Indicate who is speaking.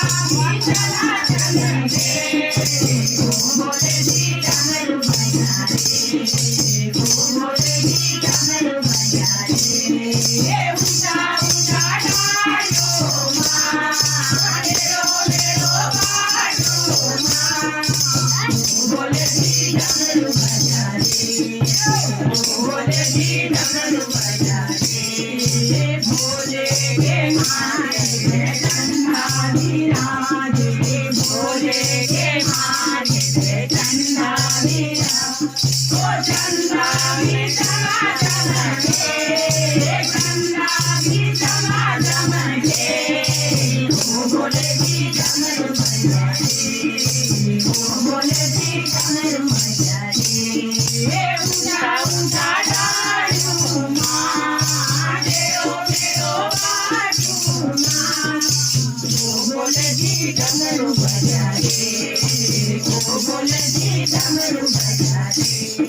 Speaker 1: चला चल रे भोले जी डमरू बजा रे भोले जी डमरू बजा रे ऊंचा ऊंचा डालो माँ ढेरो ढेरो बाटो माँ भोले जी डमरू बजा रे भोले जी डमरू बजा रे भोले के माथे चंदा विराज रे भोले के माथे चंदा विराज ओ चंदा भी चला चमके चंदा भी चला चमके ओ भोले जी डमरू बजा रे ओ भोले जी डमरू बजा रे ऊंचा ऊंचा डालू माँ ढेरो ढेरो बाटू माँ ओ भोले जी डमरू बजा रे ओ भोले जी डमरू बजा रे।